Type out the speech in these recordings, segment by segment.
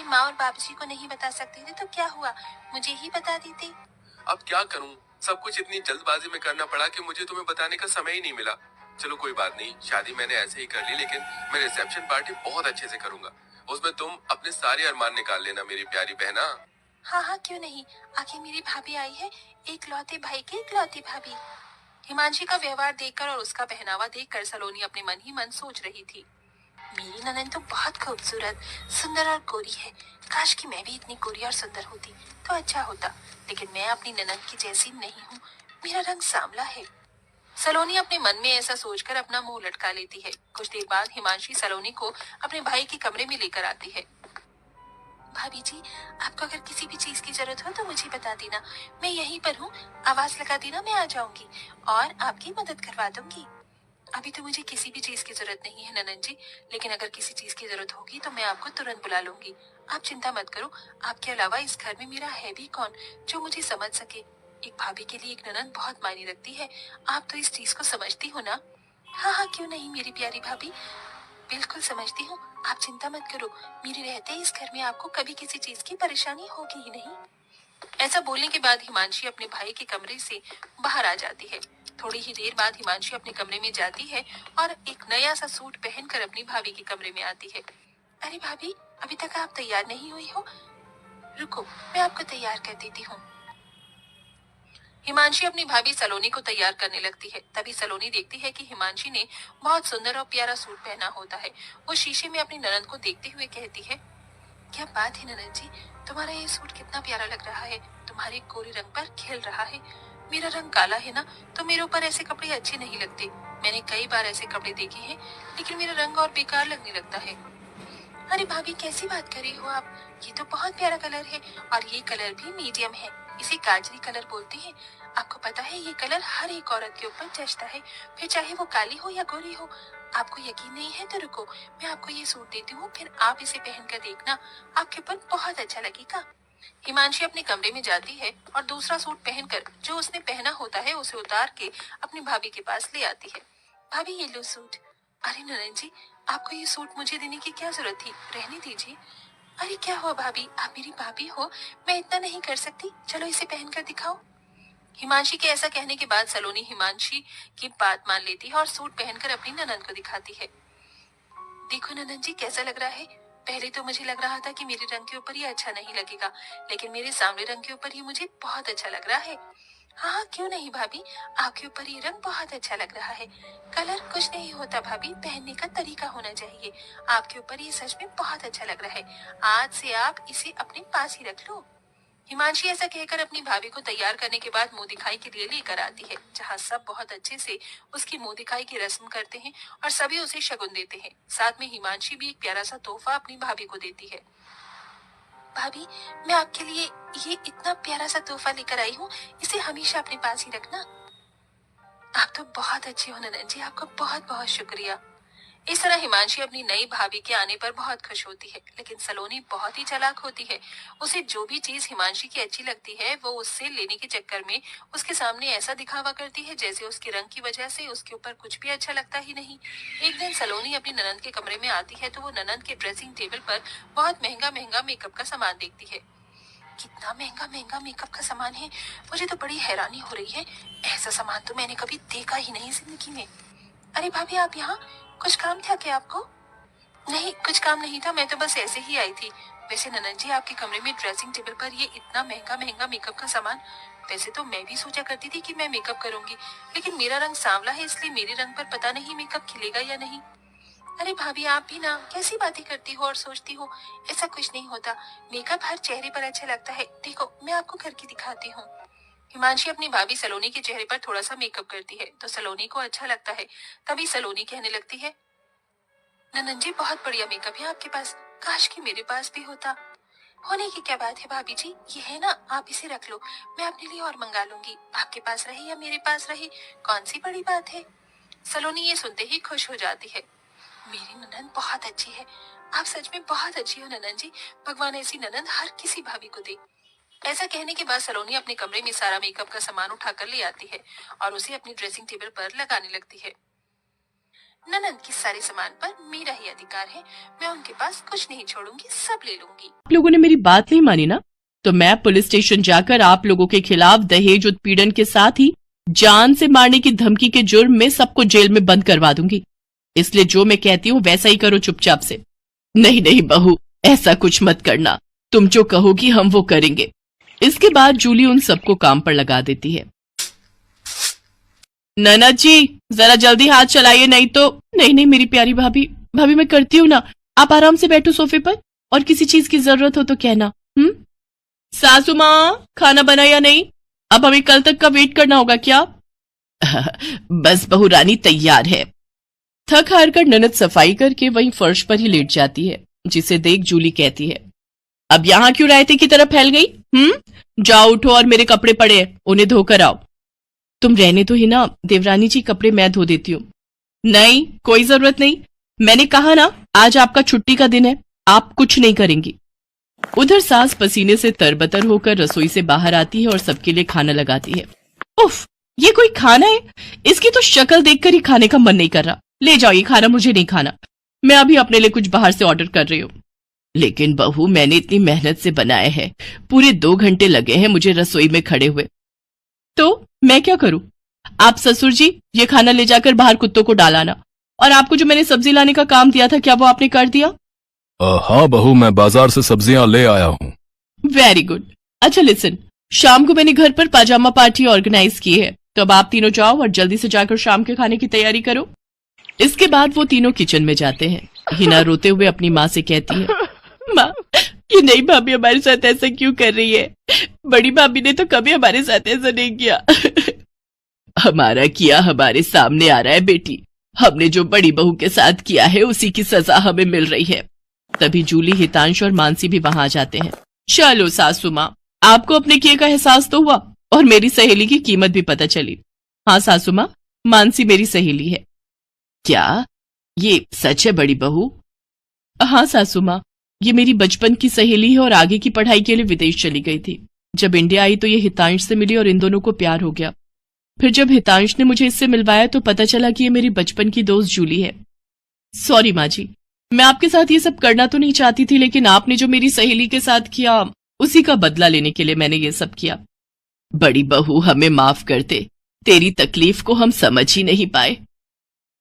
माँ और बाबूजी को नहीं बता सकते थे तो क्या हुआ, मुझे ही बता देते। अब क्या करूं, सब कुछ इतनी जल्दबाजी में करना पड़ा कि मुझे तुम्हें बताने का समय ही नहीं मिला। चलो कोई बात नहीं, शादी मैंने ऐसे ही कर ली, लेकिन मैं रिसेप्शन पार्टी बहुत अच्छे से करूंगा। उसमें तुम अपने सारे अरमान निकाल लेना मेरी प्यारी बहना। हाँ हाँ, क्यों नहीं। आखिर मेरी भाभी आई है, एक लौते भाई की इकलौती भाभी। हिमांशी का व्यवहार देखकर और उसका पहनावा देखकर सलोनी अपने मन ही मन सोच रही थी, मेरी ननद तो बहुत खूबसूरत, सुंदर और गोरी है। काश कि मैं भी इतनी गोरी और सुंदर होती तो अच्छा होता, लेकिन मैं अपनी ननद की जैसी नहीं हूँ। मेरा रंग सांवला है। सलोनी अपने मन में ऐसा सोचकर अपना मुंह लटका लेती है। कुछ देर बाद हिमांशी सलोनी को अपने भाई के कमरे में लेकर आती है। भाभी जी, आपको अगर किसी भी चीज की जरूरत हो तो मुझे बता देना, मैं यहीं पर हूँ। आवाज लगा देना, मैं आ जाऊंगी और आपकी मदद करवा दूंगी। अभी तो मुझे किसी भी चीज की जरूरत नहीं है ननन जी, लेकिन अगर किसी चीज की जरूरत होगी तो मैं आपको तुरंत बुला लूंगी। आप चिंता मत करो, आपके अलावा इस घर में मेरा है भी कौन जो मुझे समझ सके। एक भाभी के लिए एक ननन बहुत मायने रखती है। आप तो इस चीज को समझती हो ना। हाँ हाँ, क्यों नहीं मेरी प्यारी भाभी, बिल्कुल समझती हूँ। आप चिंता मत करो, मेरे रहते इस घर में आपको कभी किसी चीज की परेशानी होगी ही नहीं। ऐसा बोलने के बाद हिमांशी अपने भाई के कमरे से बाहर आ जाती है। थोड़ी ही देर बाद हिमांशी अपने कमरे में जाती है और एक नया सा सूट पहनकर अपनी भाभी के कमरे में आती है। अरे भाभी, अभी तक आप तैयार नहीं हुई हो, रुको मैं आपको तैयार कर देती हूँ। हिमांशी अपनी भाभी सलोनी को तैयार करने लगती है। तभी सलोनी देखती है कि हिमांशी ने बहुत सुंदर और प्यारा सूट पहना होता है। वो शीशे में अपनी ननद को देखते हुए कहती है, क्या बात है ननद जी, तुम्हारा ये सूट कितना प्यारा लग रहा है, तुम्हारे गोरे रंग पर खिल रहा है। मेरा रंग काला है ना, तो मेरे ऊपर ऐसे कपड़े अच्छे नहीं लगते। मैंने कई बार ऐसे कपड़े देखे हैं, लेकिन मेरा रंग और बेकार लगने लगता है। अरे भाभी, कैसी बात कर रही हो आप, ये तो बहुत प्यारा कलर है और ये कलर भी मीडियम है। इसे गाजरी कलर बोलते हैं। आपको पता है ये कलर हर एक औरत के ऊपर जचता है, फिर चाहे वो काली हो या गोरी हो। आपको यकीन नहीं है तो रुको, मैं आपको ये सूट देती हूँ, फिर आप इसे पहनकर देखना, आपके ऊपर बहुत अच्छा लगेगा। हिमांशी अपने कमरे में जाती है और दूसरा सूट पहनकर जो उसने पहना होता है उसे उतार के अपनी भाभी के पास ले आती है। भाभी ये लो सूट। अरे ननन जी, आपको ये सूट मुझे देने की क्या जरूरत थी, रहने दीजिए। अरे क्या हुआ भाभी, आप मेरी भाभी हो, मैं इतना नहीं कर सकती, चलो इसे पहनकर दिखाओ। हिमांशी के ऐसा कहने के बाद सलोनी हिमांशी की बात मान लेती है और सूट पहनकर अपनी ननन को दिखाती है। देखो ननन जी, कैसा लग रहा है। पहले तो मुझे लग रहा था कि मेरे रंग के ऊपर ये अच्छा नहीं लगेगा, लेकिन मेरे सांवले रंग के ऊपर ये मुझे बहुत अच्छा लग रहा है। हाँ हाँ, क्यों नहीं भाभी, आपके ऊपर ये रंग बहुत अच्छा लग रहा है। कलर कुछ नहीं होता भाभी, पहनने का तरीका होना चाहिए। आपके ऊपर ये सच में बहुत अच्छा लग रहा है। आज से आप इसे अपने पास ही रख लो। हिमांशी ऐसा कहकर अपनी भाभी को तैयार करने के बाद मुंह दिखाई के लिए लेकर आती है, जहाँ सब बहुत अच्छे से उसकी मुंह दिखाई की रस्म करते हैं और सभी उसे शगुन देते हैं। साथ में हिमांशी भी एक प्यारा सा तोहफा अपनी भाभी को देती है। भाभी, मैं आपके लिए ये इतना प्यारा सा तोहफा लेकर आई हूँ, इसे हमेशा अपने पास ही रखना। आप तो बहुत अच्छी हो ननन जी, आपका बहुत बहुत शुक्रिया। इस तरह हिमांशी अपनी नई भाभी के आने पर बहुत खुश होती है, लेकिन सलोनी बहुत ही चालाक होती है। उसे जो भी चीज हिमांशी की अच्छी लगती है वो उससे लेने के चक्कर में उसके सामने ऐसा दिखावा करती है जैसे उसके रंग की वजह से उसके ऊपर कुछ भी अच्छा लगता ही नहीं। एक दिन सलोनी अपनी ननद के कमरे में आती है तो वो ननद के ड्रेसिंग टेबल पर बहुत महंगा महंगा मेकअप का सामान देखती है। कितना महंगा महंगा मेकअप का सामान है, मुझे तो बड़ी हैरानी हो रही है। ऐसा सामान तो मैंने कभी देखा ही नहीं जिंदगी में। अरे भाभी, आप यहाँ, कुछ काम था क्या आपको? नहीं, कुछ काम नहीं था, मैं तो बस ऐसे ही आई थी। वैसे ननद जी, आपके कमरे में ड्रेसिंग टेबल पर ये इतना महंगा महंगा मेकअप का सामान, वैसे तो मैं भी सोचा करती थी कि मैं मेकअप करूंगी, लेकिन मेरा रंग सांवला है इसलिए मेरे रंग पर पता नहीं मेकअप खिलेगा या नहीं। अरे भाभी, आप भी ना कैसी बातें करती हो और सोचती हो, ऐसा कुछ नहीं होता। मेकअप हर चेहरे पर अच्छा लगता है, देखो मैं आपको करके दिखाती हूँ। हिमांशी अपनी भाभी सलोनी के चेहरे पर थोड़ा सा मेकअप करती है तो सलोनी को अच्छा लगता है। तभी सलोनी कहने लगती है, ननन जी बहुत बढ़िया मेकअप है आपके पास, काश कि मेरे पास भी होता। होने की क्या बात है भाभी जी, ये है ना, आप इसे रख लो, मैं अपने लिए और मंगा लूंगी। आपके पास रहे या मेरे पास रहे, कौन सी बड़ी बात है। सलोनी ये सुनते ही खुश हो जाती है। मेरी ननन बहुत अच्छी है, आप सच में बहुत अच्छी हो ननन जी, भगवान ऐसी ननन हर किसी भाभी को दे। ऐसा कहने के बाद सलोनी अपने कमरे में सारा मेकअप का सामान उठाकर ले आती है और उसे अपनी ड्रेसिंग टेबल पर लगाने लगती है। ननद के सारे सामान पर मेरा ही अधिकार है। मैं उनके पास कुछ नहीं छोड़ूंगी, सब ले लूंगी। आप लोगों ने मेरी बात नहीं मानी ना, तो मैं पुलिस स्टेशन जाकर आप लोगों के खिलाफ दहेज उत्पीड़न के साथ ही जान से मारने की धमकी के जुर्म में सबको जेल में बंद करवा दूंगी। इसलिए जो मैं कहती हूँ वैसा ही करो चुपचाप से। नहीं नहीं बहू, ऐसा कुछ मत करना, तुम जो कहोगी हम वो करेंगे। इसके बाद जूली उन सबको काम पर लगा देती है। ननद जी जरा जल्दी हाथ चलाइए, नहीं तो। नहीं नहीं मेरी प्यारी भाभी, भाभी मैं करती हूँ ना, आप आराम से बैठो सोफे पर, और किसी चीज की जरूरत हो तो कहना। सासू माँ खाना बना या नहीं? अब हमें कल तक का वेट करना होगा क्या? बस बहू रानी तैयार है। थक हार कर ननद सफाई करके वहीं फर्श पर ही लेट जाती है, जिसे देख जूली कहती है, अब यहां क्यों रायते की तरफ फैल गई? जाओ उठो और मेरे कपड़े पड़े हैं, उन्हें धोकर आओ। तुम रहने तो ही ना देवरानी जी, कपड़े मैं धो देती हूँ। नहीं कोई जरूरत नहीं, मैंने कहा ना आज आपका छुट्टी का दिन है, आप कुछ नहीं करेंगी। उधर सास पसीने से तरबतर होकर रसोई से बाहर आती है और सबके लिए खाना लगाती है। उफ, ये कोई खाना है? इसकी तो शक्ल देखकर ही खाने का मन नहीं कर रहा। ले जाओ ये खाना, मुझे नहीं खाना, मैं अभी अपने लिए कुछ बाहर से ऑर्डर कर रही हूँ। लेकिन बहू मैंने इतनी मेहनत से बनाया है, पूरे 2 घंटे लगे हैं मुझे रसोई में खड़े हुए, तो मैं क्या करूं? आप ससुर जी ये खाना ले जाकर बाहर कुत्तों को डालाना, और आपको जो मैंने सब्जी लाने का काम दिया था क्या वो आपने कर दिया? हाँ बहू, मैं बाजार से सब्जियां ले आया हूँ। Very good. अच्छा लिसन, शाम को मैंने घर पर पाजामा पार्टी ऑर्गेनाइज की है, तो अब आप तीनों जाओ और जल्दी से जाकर शाम के खाने की तैयारी करो। इसके बाद वो तीनों किचन में जाते हैं। हिना रोते हुए अपनी माँ से कहती है, माँ ये नई भाभी हमारे साथ ऐसा क्यों कर रही है? बड़ी भाभी ने तो कभी हमारे साथ ऐसा नहीं किया। हमारा किया हमारे सामने आ रहा है बेटी, हमने जो बड़ी बहू के साथ किया है उसी की सजा हमें मिल रही है। तभी जूली, हितांश और मानसी भी वहां आ जाते हैं। चलो सासू माँ, आपको अपने किए का एहसास तो हुआ और मेरी सहेली की कीमत भी पता चली। हाँ सासू माँ, मानसी मेरी सहेली है। क्या ये सच है बड़ी बहू? हाँ सासू माँ, ये मेरी बचपन की सहेली है और आगे की पढ़ाई के लिए विदेश चली गई थी। जब इंडिया आई तो ये हितांश से मिली और इन दोनों को प्यार हो गया। फिर जब हितांश ने मुझे इससे मिलवाया तो पता चला कि ये मेरी बचपन की दोस्त जूली है। सॉरी माँ जी, मैं आपके साथ ये सब करना तो नहीं चाहती थी, लेकिन आपने जो मेरी सहेली के साथ किया उसी का बदला लेने के लिए मैंने ये सब किया। बड़ी बहू हमें माफ कर दे, तेरी तकलीफ को हम समझ ही नहीं पाए।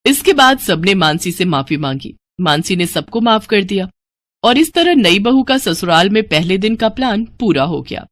इसके बाद सबने मानसी से माफी मांगी। मानसी ने सबको माफ कर दिया और इस तरह नई बहू का ससुराल में पहले दिन का प्लान पूरा हो गया।